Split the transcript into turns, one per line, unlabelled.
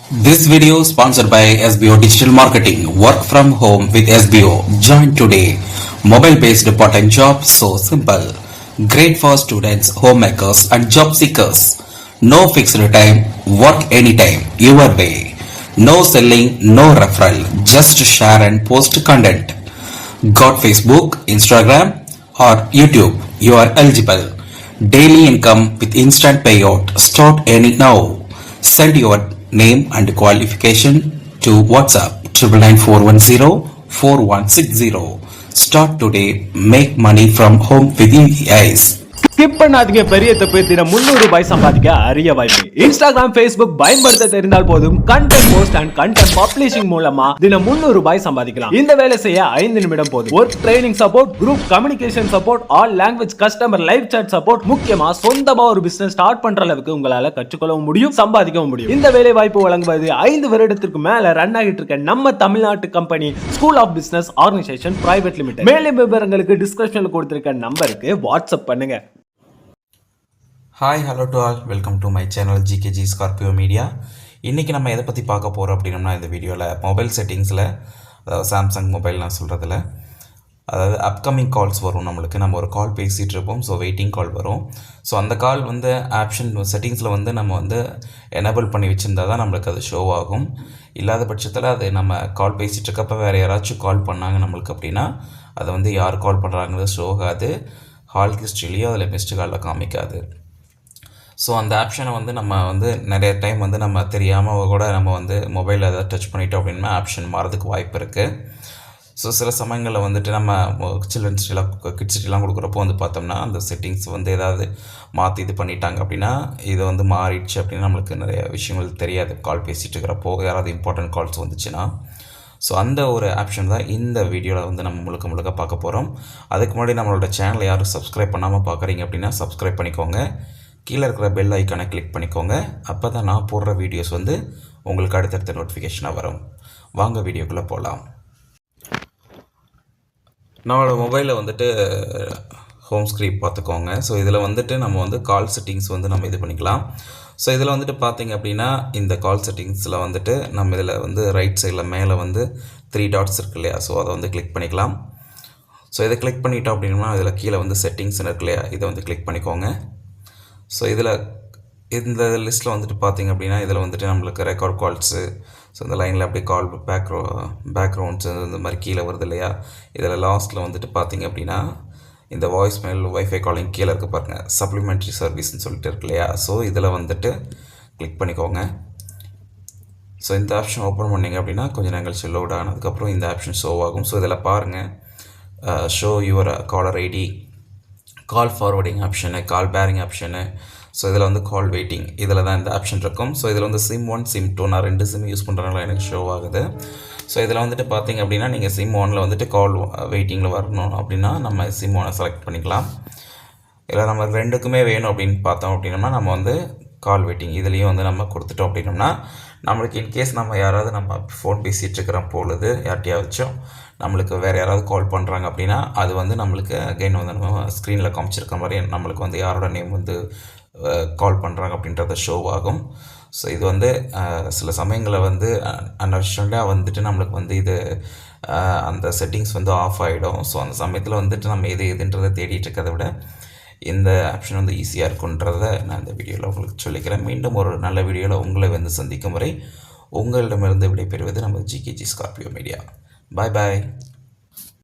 This video is sponsored by SBO Digital Marketing. Work from home with SBO. Join today. Mobile-based part-time job so simple. Great for students, homemakers and job seekers. No fixed time. Work anytime. Your way. No selling, no referral. Just share and post content. Got Facebook, Instagram or YouTube? You are eligible. Daily income with instant payout. Start any now. Send your name and qualification to WhatsApp 9994104160. Start today. Make money from home with ease.
Skip பண்ணாதீங்க. பெரிய தப்பு. தினம் 300 ரூபாய் சம்பாதிக்க அரிய வாய்ப்பு. Instagram, Facebook பயன்படுத்த தெரிந்தால் போதும். Content post and content publishing மூலமா தினம் 300 ரூபாய் சம்பாதிக்கலாம். இந்த வேலை செய்ய 5 நிமிடம் போதும். Work training support, group communication support, all language customer live chat support, முக்கியமா சொந்தமா ஒரு பிசினஸ் ஸ்டார்ட் பண்ற அளவுக்கு உங்களால கற்றுக்கொள்ளவும் முடியும், சம்பாதிக்கவும் முடியும். இந்த வேலை வாய்ப்பு வழங்குவது 5 வருடத்திற்கு மேல ரன் ஆகிட்டு இருக்க நம்ம தமிழ்நாட்டு company school of business organisation private limited. மேலும் விவரங்களுக்கு டிஸ்கிரிப்ஷன்ல கொடுத்திருக்க நம்பருக்கு வாட்ஸ்அப் பண்ணுங்க.
Hi hello to all, welcome to my channel GKG Scorpio media. இன்றைக்கி நம்ம எதை பற்றி பார்க்க போகிறோம் அப்படின்னா, இந்த வீடியோவில் மொபைல் செட்டிங்ஸில், அதாவது சாம்சங் மொபைல் நான் சொல்கிறதுல, அதாவது அப்கமிங் கால்ஸ் வரும். நம்ம ஒரு கால் பேசிகிட்டு இருப்போம். ஸோ வெயிட்டிங் கால் வரும். ஸோ அந்த கால் வந்து ஆப்ஷன் செட்டிங்ஸில் வந்து நம்ம வந்து எனேபிள் பண்ணி வச்சுருந்தா தான் நம்மளுக்கு அது ஷோ ஆகும். இல்லாத பட்சத்தில் அது நம்ம கால் பேசிகிட்டு இருக்கப்போ வேறு யாராச்சும் கால் பண்ணாங்க நம்மளுக்கு அப்படின்னா, அதை வந்து யார் கால் பண்ணுறாங்கிறது ஷோ ஆகாது. ஹால் ஹிஸ்ட்ரிலேயோ அதில் மிஸ்டு காலில் காமிக்காது. ஸோ அந்த ஆப்ஷனை வந்து நம்ம வந்து நிறைய டைம் வந்து நம்ம தெரியாமல் கூட நம்ம வந்து மொபைலில் எதாவது டச் பண்ணிட்டோம் அப்படின்னா ஆப்ஷன் மாறதுக்கு வாய்ப்பு இருக்குது. ஸோ சில சமயங்களில் வந்துட்டு நம்ம கிட்ஸ்லாம் கொடுக்குறப்போ வந்து பார்த்தோம்னா அந்த செட்டிங்ஸ் வந்து ஏதாவது மாற்றி இது பண்ணிட்டாங்க அப்படின்னா, இது வந்து மாறிடுச்சு அப்படின்னா நம்மளுக்கு நிறைய விஷயங்கள் தெரியாது. கால் பேசிகிட்டு இருக்கிறப்போ யாராவது இம்பார்ட்டன்ட் கால்ஸ் வந்துச்சுன்னா. ஸோ அந்த ஒரு ஆப்ஷன் தான் இந்த வீடியோவில் வந்து நம்ம முழுக்க பார்க்க போகிறோம். அதுக்கு முன்னாடி நம்மளோட சேனலை யாரும் சப்ஸ்கிரைப் பண்ணாமல் பார்க்குறீங்க அப்படின்னா சப்ஸ்கிரைப் பண்ணிக்கோங்க. கீழே இருக்கிற பெல் ஐக்கானை கிளிக் பண்ணிக்கோங்க. அப்போ தான் நான் போடுற வீடியோஸ் வந்து உங்களுக்கு அடுத்தடுத்த நோட்டிஃபிகேஷனாக வரும். வாங்க வீடியோக்குள்ளே போகலாம். நம்மளோட மொபைலில் வந்துட்டு ஹோம் ஸ்க்ரீன் பார்த்துக்கோங்க. ஸோ இதில் வந்துட்டு நம்ம வந்து கால் செட்டிங்ஸ் வந்து நம்ம இது பண்ணிக்கலாம். ஸோ இதில் வந்துட்டு பார்த்திங்க அப்படின்னா, இந்த கால் செட்டிங்ஸில் வந்துட்டு நம்ம இதில் வந்து ரைட் சைடில் மேலே வந்து 3 டாட்ஸ் இருக்கு இல்லையா, ஸோ அதை வந்து கிளிக் பண்ணிக்கலாம். ஸோ இதை கிளிக் பண்ணிட்டோம் அப்படின்னா இதில் கீழே வந்து செட்டிங்ஸ்னு இருக்கு இல்லையா, இதை வந்து கிளிக் பண்ணிக்கோங்க. ஸோ இதில் இந்த லிஸ்ட்டில் வந்துட்டு பார்த்திங்க அப்படின்னா, இதில் வந்துட்டு நம்மளுக்கு ரெக்கார்ட் கால்ஸு, ஸோ இந்த லைனில் அப்படியே கால் பேக்ரவுண்ட்ஸு இந்த மாதிரி கீழே வருது இல்லையா. இதில் லாஸ்ட்டில் வந்துட்டு பார்த்திங்க அப்படின்னா இந்த வாய்ஸ் மெயில் வைஃபை காலிங் கீழே இருக்குது பாருங்கள், சப்ளிமெண்ட்ரி சர்வீஸ்ன்னு சொல்லிட்டு இருக்கு இல்லையா. ஸோ இதில் வந்துட்டு கிளிக் பண்ணிக்கோங்க. ஸோ இந்த ஆப்ஷன் ஓப்பன் பண்ணிங்க அப்படின்னா கொஞ்சம் நேரம் கழிச்சு லோட் ஆனதுக்கப்புறம் இந்த ஆப்ஷன் ஷோ ஆகும். ஸோ இதில் பாருங்கள், show your caller ID, call forwarding option, call barring option. So இதில் வந்து கால் வெயிட்டிங், இதில் தான் இந்த ஆப்ஷன் இருக்கும். ஸோ இதில் வந்து சிம் 1 சிம் 2 நான் 2 சிம் யூஸ் பண்ணுறதுனால எனக்கு ஷோ ஆகுது. ஸோ இதில் வந்துட்டு பார்த்திங்க அப்படின்னா, நீங்கள் சிம் 1 வந்துட்டு கால் வெயிட்டிங்கில் வரணும் அப்படின்னா நம்ம சிம் 1 செலக்ட் பண்ணிக்கலாம். இல்லை நம்ம 2க்குமே வேணும் அப்படின்னு பார்த்தோம் அப்படின்னா நம்ம வந்து கால் வெயிட்டிங் இதுலேயும் வந்து நம்ம கொடுத்துட்டோம் அப்படின்னோம்னா, நம்மளுக்கு இன்கேஸ் நம்ம யாராவது நம்ம ஃபோன் பேசிகிட்டு இருக்கிற பொழுது யார்ட்டையாச்சும் நம்மளுக்கு வேறு யாராவது கால் பண்ணுறாங்க அப்படின்னா, அது வந்து நம்மளுக்கு அகைன் வந்து நம்ம ஸ்க்ரீனில் காமிச்சிருக்க மாதிரி நம்மளுக்கு வந்து யாரோட நேம் வந்து கால் பண்ணுறாங்க அப்படின்றத ஷோ ஆகும். ஸோ இது வந்து சில சமயங்களில் வந்து அன்அஃபிஷியலாக வந்துட்டு நம்மளுக்கு வந்து இது அந்த செட்டிங்ஸ் வந்து ஆஃப் ஆகிடும். ஸோ அந்த சமயத்தில் வந்துட்டு நம்ம எதுன்றதை தேடிட்டு இருக்கிறத விட இந்த ஆப்ஷன் வந்து ஈஸியாக இருக்குன்றதை நான் இந்த வீடியோவில் உங்களுக்கு சொல்லிக்கிறேன். மீண்டும் ஒரு நல்ல வீடியோவில் உங்களை வந்து சந்திக்கும் வரை உங்களிடமிருந்து விடைபெறுவது நம்ம ஜிகேஜி ஸ்கார்பியோ மீடியா. பாய் பாய்.